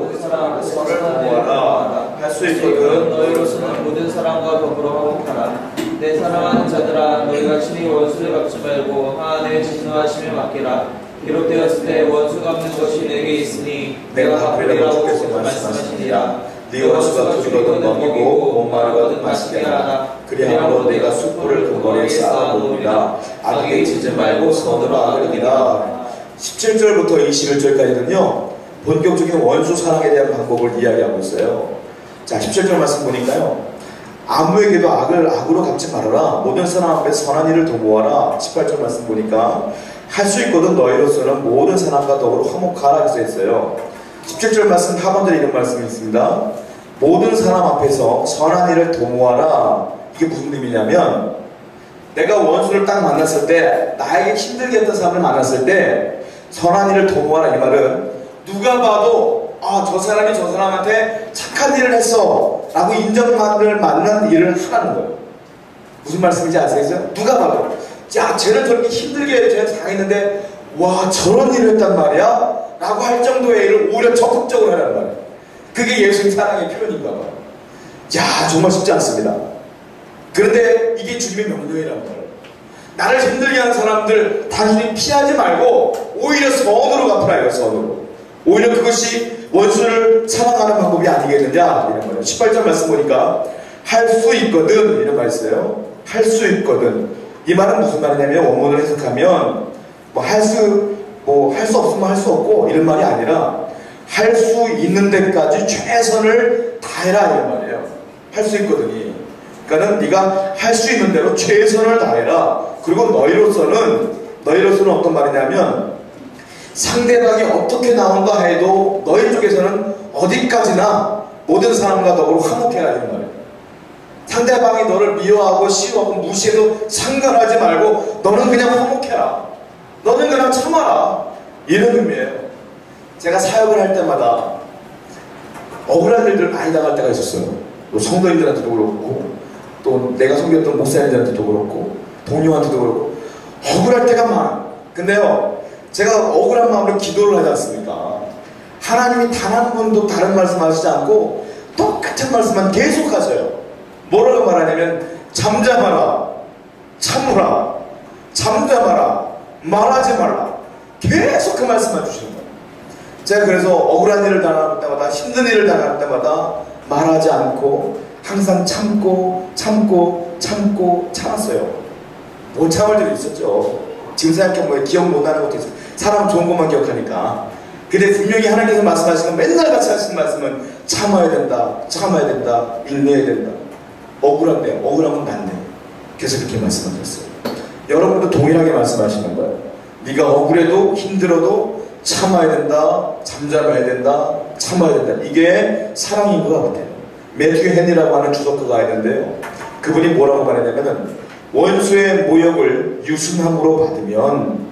모든 사람을 선을 구하라. 할 수 있거든 너희로서는 모든 사람과 더불어 화목하라. 내 사랑하는 자들아, 너희가 친히 원수를 갚지 말고 하나님의 진노하심에 맡기라. 기록되었을 때 원수 갚는 것이 내게 있으니 내가 갚으리라고 주께서 말씀하시니라. 네 원수가 두리거든 먹이고 목마르거든 마시게 하라. 그리하므로 내가 숯불을 그 머리에 쌓아놓으리라. 악에게 지지 말고 선으로 악을 이기라. 17절부터 21절까지는요 본격적인 원수 사랑에 대한 방법을 이야기하고 있어요. 자, 17절 말씀 보니까요, 아무에게도 악을 악으로 갚지 말아라. 모든 사람 앞에 선한 일을 도모하라. 18절 말씀 보니까 할 수 있거든 너희로서는 모든 사람과 더불어 화목하라 해서 했어요. 17절 말씀 하반절에 이런 말씀이 있습니다. 모든 사람 앞에서 선한 일을 도모하라. 이게 무슨 의미냐면, 내가 원수를 딱 만났을 때, 나에게 힘들게 했던 사람을 만났을 때 선한 일을 도모하라. 이 말은 누가 봐도 저 사람이 저 사람한테 착한 일을 했어 라고 인정받을 만난 일을 하라는 거예요. 무슨 말씀인지 아시겠어요? 누가 봐도 야, 쟤는 저렇게 힘들게 쟤는 당했는데 와, 저런 일을 했단 말이야? 라고 할 정도의 일을 오히려 적극적으로 하라는 말이에요. 그게 예수님 사랑의 표현인가 봐요. 야, 정말 쉽지 않습니다. 그런데 이게 주님의 명령이란 말이에요. 나를 힘들게 하는 사람들 단순히 피하지 말고 오히려 선으로 갚으라 이거예요. 선으로. 오히려 그것이 원수를 사랑하는 방법이 아니겠느냐 이런 거예요. 18절 말씀 보니까 할 수 있거든 이런 말 있어요. 할 수 있거든. 이 말은 무슨 말이냐면, 원문을 해석하면 할 수 없으면 할 수 없고 이런 말이 아니라 할 수 있는 데까지 최선을 다해라 이런 말이에요. 할 수 있거든이. 그러니까는 네가 할 수 있는 대로 최선을 다해라. 그리고 너희로서는 어떤 말이냐면, 상대방이 어떻게 나온가 해도 너희 쪽에서는 어디까지나 모든 사람과 더불어 화목해라 이런 말이에요. 상대방이 너를 미워하고 싫어하고 무시해도 상관하지 말고 너는 그냥 화목해라. 너는 그냥 참아라. 이런 의미예요. 제가 사역을 할 때마다 억울한 일들 많이 당할 때가 있었어요. 또 성도인들한테도 그렇고 또 내가 섬겼던 목사님들한테도 그렇고 동료한테도 그렇고 억울할 때가 많아요. 근데요, 제가 억울한 마음으로 기도를 하지 않습니까? 하나님이 단 한 번도 다른 말씀 하시지 않고 똑같은 말씀만 계속 하세요. 뭐라고 말하냐면, 잠잠하라, 참으라, 잠잠하라, 말하지 말라. 계속 그 말씀만 주시는 거예요. 제가 그래서 억울한 일을 당할 때마다, 힘든 일을 당할 때마다 말하지 않고 항상 참았어요. 못 참을 때도 있었죠. 지금 생각해보면 기억 못하는 것도 있어요. 사람 좋은 것만 기억하니까. 근데 분명히 하나님께서 말씀하시는 맨날 같이 하시는 말씀은 참아야 된다, 인내해야 된다. 억울한데, 억울하면 낫네. 계속 이렇게 말씀하셨어요. 여러분도 동일하게 말씀하시는 거예요. 네가 억울해도 힘들어도 참아야 된다, 잠잠해야 된다, 참아야 된다. 이게 사랑인 것 같아요. 매튜 헨리라고 하는 주석가가 있는데요, 그분이 뭐라고 말했냐면은, 원수의 모욕을 유순함으로 받으면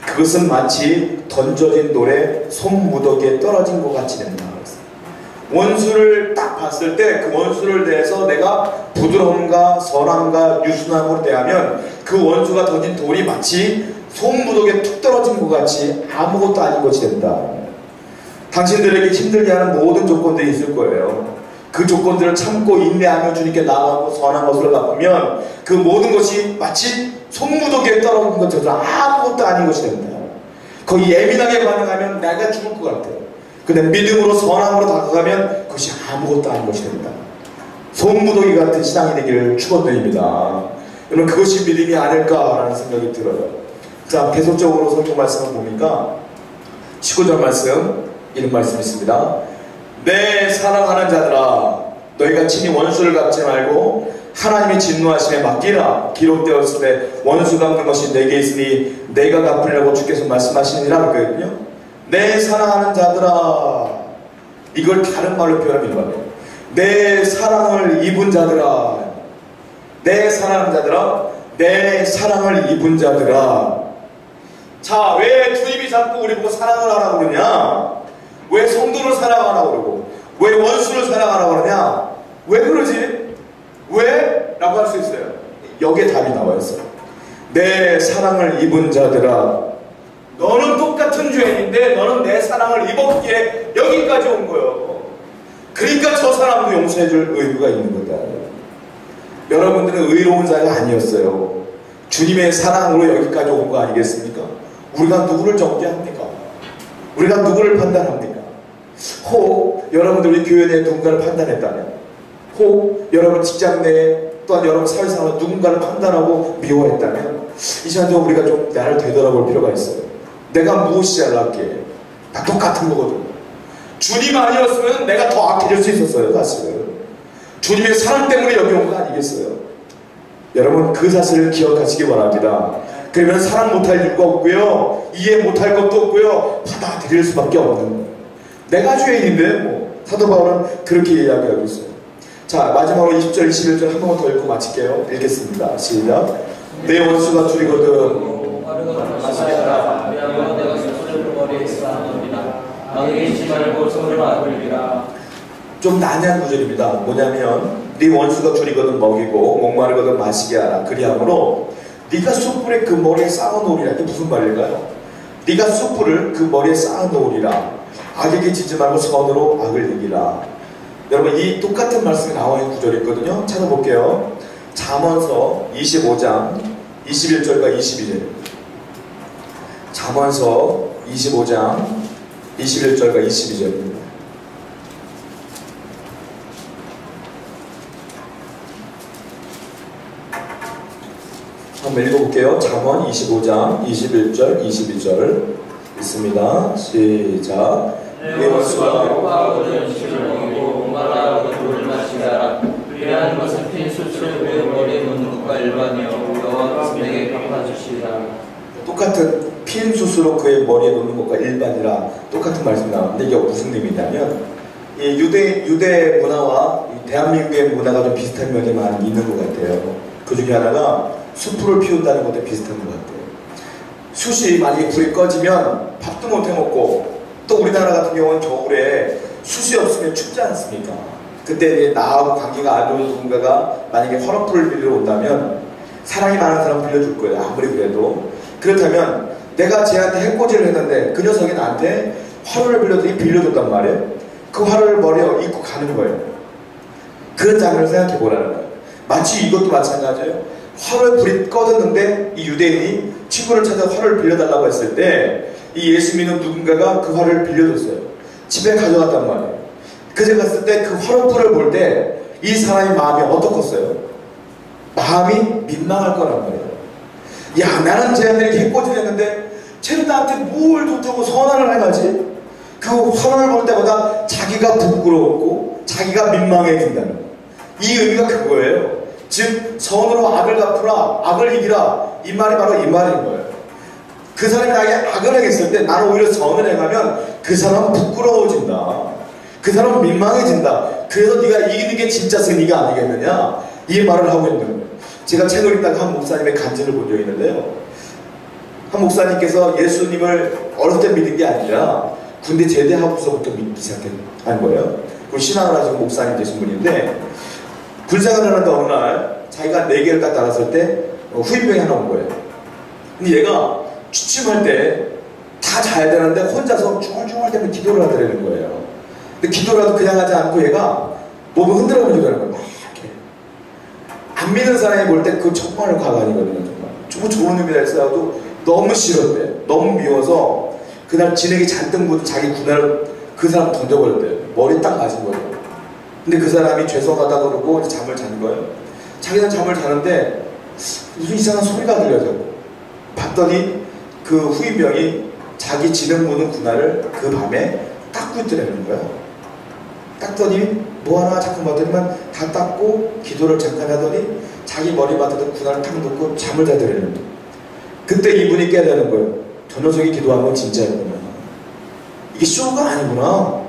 그것은 마치 던져진 돌에 손무더기에 떨어진 것 같이 된다. 원수를 딱 봤을 때 그 원수를 대해서 내가 부드러움과 선함과 유순함으로 대하면 그 원수가 던진 돌이 마치 손무더기에 툭 떨어진 것 같이 아무것도 아닌 것이 된다. 당신들에게 힘들게 하는 모든 조건들이 있을 거예요. 그 조건들을 참고 인내하며 주님께 나아가고 선한 것으로 갚으면 그 모든 것이 마치 손무더기에 떨어진 것처럼 아무것도 아닌 것이 됩니다. 거기 예민하게 반응하면 내가 죽을 것 같아요. 근데 믿음으로 선함으로 다가가면 그것이 아무것도 아닌 것이 됩니다. 손무더기 같은 신앙이 되기를 축원드립니다. 여러분, 그것이 믿음이 아닐까라는 생각이 들어요. 자, 계속적으로 성경 말씀을 보니까 19절 말씀, 이런 말씀이 있습니다. 내 사랑하는 자들아, 너희가 친히 원수를 갚지 말고 하나님의 진노하심에 맡기라. 기록되었을 때 원수 갚는 것이 내게 있으니 내가 갚으려고 주께서 말씀하시니라 그랬거든요. 내 사랑하는 자들아, 이걸 다른 말로 표현합니다. 내 사랑을 입은 자들아, 내 사랑하는 자들아, 내 사랑을 입은 자들아. 자, 왜 주님이 자꾸 우리 보고 사랑을 하라고 그러냐? 왜 성도를 사랑하라고 그러고 왜 원수를 사랑하라고 그러냐? 왜 그러지? 왜? 라고 할 수 있어요. 여기에 답이 나와 있어요. 내 사랑을 입은 자들아, 너는 똑같은 죄인인데 너는 내 사랑을 입었기에 여기까지 온 거예요. 그러니까 저 사람도 용서해 줄 의무가 있는 거다. 여러분들은 의로운 자가 아니었어요. 주님의 사랑으로 여기까지 온 거 아니겠습니까? 우리가 누구를 정죄합니까? 우리가 누구를 판단합니까? 혹 여러분들 우리 교회 내에 누군가를 판단했다면, 혹 여러분 직장 내에 또한 여러분 사회생활 누군가를 판단하고 미워했다면, 이 시간에 우리가 좀 나를 되돌아볼 필요가 있어요. 내가 무엇이 잘났기에? 다 똑같은 거거든. 주님 아니었으면 내가 더 악해질 수 있었어요. 사실은 주님의 사랑 때문에 여기 온 거 아니겠어요? 여러분 그 사실을 기억하시기 바랍니다. 그러면 사랑 못할 이유가 없고요, 이해 못할 것도 없고요, 받아들일 수밖에 없는 거예요. 내가 죄인인데 뭐. 사도 바울은 그렇게 이야기하고 있어요. 자, 마지막으로 20절 21절 한 번만 더 읽고 마칠게요. 읽겠습니다. 시작. 내 원수가 줄이거든 좀 난해한 구절입니다. 뭐냐면 네 원수가 줄이거든 먹이고 목마르거든 마시게 하라. 그리하므로 네가 숯불에 그 머리에 쌓아놓으리라. 이게 무슨 말일까요? 네가 숯불을 그 머리에 쌓아놓으리라. 악에게 지지 말고 선으로 악을 이기라. 여러분 이 똑같은 말씀이 나와 있는 구절이 있거든요. 찾아볼게요. 잠언서 25장 21절과 22절. 잠언서 25장 21절과 22절입니다. 한번 읽어볼게요. 잠언 25장 21절 22절 있습니다. 시작. 내 원수가 목마르거든 술을 먹이고 목마르거든 물을 마시게 하라. 그리하는 것은 핀 숯을 그 머리에 놓는 것과 일반이요 여호와께서 내게 갚아주시리라. 똑같은 핀 숯으로 그의 머리에 놓는 것과 일반이라 똑같은 말씀이 나오는데 이게 무슨 의미냐면 이 유대 문화와 이 대한민국의 문화가 좀 비슷한 면이 많이 있는 것 같아요. 그 중에 하나가 숯불을 피운다는 것도 비슷한 것 같아요. 숯이 만약에 불이 꺼지면 밥도 못 해먹고, 또 우리나라 같은 경우는 겨울에 숯이 없으면 춥지 않습니까? 그때 나하고 관계가 안 좋은 누군가가 만약에 화롯불을 빌려 온다면 사랑이 많은 사람 빌려줄 거예요. 아무리 그래도. 그렇다면 내가 쟤한테 해코지를 했는데 그 녀석이 나한테 화로를 빌려줬단 말이에요. 그 화로를 머리에 입고 가는 거예요. 그런 장면을 생각해 보라는 거예요. 마치 이것도 마찬가지예요. 화로에 불이 꺼졌는데 이 유대인이 친구를 찾아 화로를 빌려달라고 했을 때 이 예수 믿는 누군가가 그 화로를 빌려줬어요. 집에 가져갔단 말이에요. 그제 갔을 때 그 화로불을 볼 때 이 사람의 마음이 어떻겠어요? 마음이 민망할 거란 말이에요. 야, 나는 쟤네들이 해코지를 했는데 쟤는 나한테 뭘 좋다고 선언을 해가지? 그 화로를 볼 때보다 자기가 부끄러웠고 자기가 민망해진다는 거예요. 이 의미가 그거예요. 즉 선으로 악을 갚으라, 악을 이기라, 이 말이 바로 이 말인 거예요. 그 사람이 나에게 악을 행했을 때 나는 오히려 선을 행하면 그 사람은 부끄러워진다, 그 사람은 민망해진다. 그래서 네가 이기는 게 진짜 승리가 아니겠느냐, 이 말을 하고 있는 거예요. 제가 책을 읽다가 한 목사님의 간증을 본 적이 있는데요, 한 목사님께서 예수님을 어렸을 때 믿은 게 아니라 군대 제대하고서부터 믿기 시작한 거예요. 그 신앙을 하시고 목사님 되신 분인데, 군생활을 하는데 어느 날 자기가 4개를 딱 달았을 때 후임병이 하나 온 거예요. 근데 얘가 취침할 때 다 자야 되는데 혼자서 중얼중얼대면 기도를 하더라는 거예요. 근데 기도라도 그냥 하지 않고 얘가 몸을 흔들어 보려는 거예요. 막 이렇게. 안 믿는 사람이 볼 때 그거 정말 가관이거든요. 정말 좋은 의미라 했어도 너무 싫었대요. 너무 미워서 그날 진액이 잔뜩 묻은 자기 군화를 그 사람 던져버렸대요. 머리 딱 맞은 거예요. 근데 그 사람이 죄송하다 그러고 이제 잠을 자는 거예요. 자기는 잠을 자는데 무슨 이상한 소리가 들려서 봤더니 그 후임병이 자기 진흙 묻은 군화를 그 밤에 닦고 있더라는 거야. 닦더니 뭐하나 자꾸 봤더니만 다 닦고 기도를 잠깐 하더니 자기 머리맡에다 군화를 탁 놓고 잠을 자더라는 거야. 그때 이분이 깨달은 거예요. 저 녀석이 기도한 건 진짜였구나. 이게 쇼가 아니구나.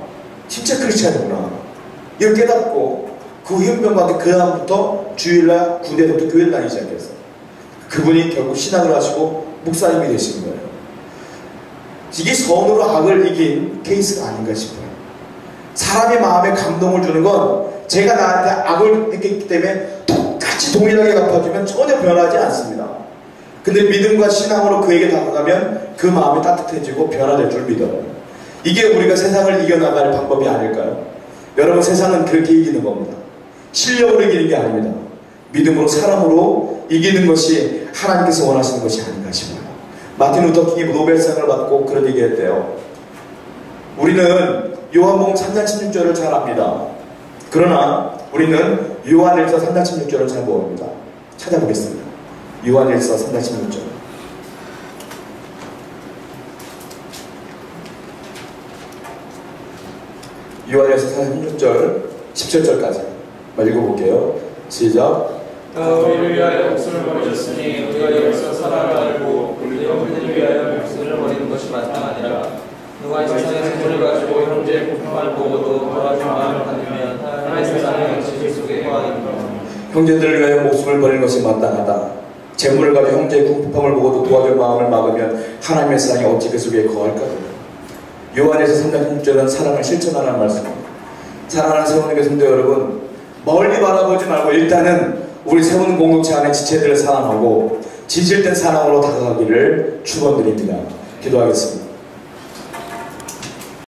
진짜 크리스찬이구나. 이걸 깨닫고 그 후임병과 그 다음부터 주일날 군대부터 교회를 다니기 시작했어요. 그분이 결국 신학을 하시고 목사님이 되신 거예요. 이게 선으로 악을 이긴 케이스가 아닌가 싶어요. 사람의 마음에 감동을 주는 건 제가 나한테 악을 했기 때문에 똑같이 동일하게 갚아주면 전혀 변하지 않습니다. 근데 믿음과 신앙으로 그에게 다가가면 그 마음이 따뜻해지고 변화될 줄 믿어요. 이게 우리가 세상을 이겨나갈 방법이 아닐까요? 여러분, 세상은 그렇게 이기는 겁니다. 실력으로 이기는 게 아닙니다. 믿음으로, 사람으로 이기는 것이 하나님께서 원하시는 것이 아닌가 싶어요. 마틴 루터 킹이 노벨상을 받고 그런 얘기 했대요. 우리는 요한복음 3장 16절을 잘 압니다. 그러나 우리는 요한일서 3장 16절을 잘 모릅니다. 찾아보겠습니다. 요한일서 3장 16절. 요한일서 3장 16절 17절까지 읽어볼게요. 시작. 우리를 위하여 목숨을 버리셨으니 우리가 여기서 살아를 알고 우리를 위하여 목숨을 버리는 것이 마땅하니라. 누가 이 세상의 생물을 가지고 형제의 고통을 보고도 돌아줄 마음을 가지면 하나님의 세상의 진실 속에 거하리라. 형제들을 위하여 목숨을 버리는 것이 마땅하다. 재물을 가지고 형제의 궁핍함을 보고도 도와줄 마음을 막으면 하나님의 사랑이 어찌 그 속에 거할까? 요한에서 3장 16절은 사랑을 실천하라는 말씀입니다. 사랑하는 세우는 교성도 여러분, 멀리 바라보지 말고 일단은 우리 세우는 공동체 안에 지체들을 사랑하고 진실된 사랑으로 다가가기를 축원드립니다. 기도하겠습니다.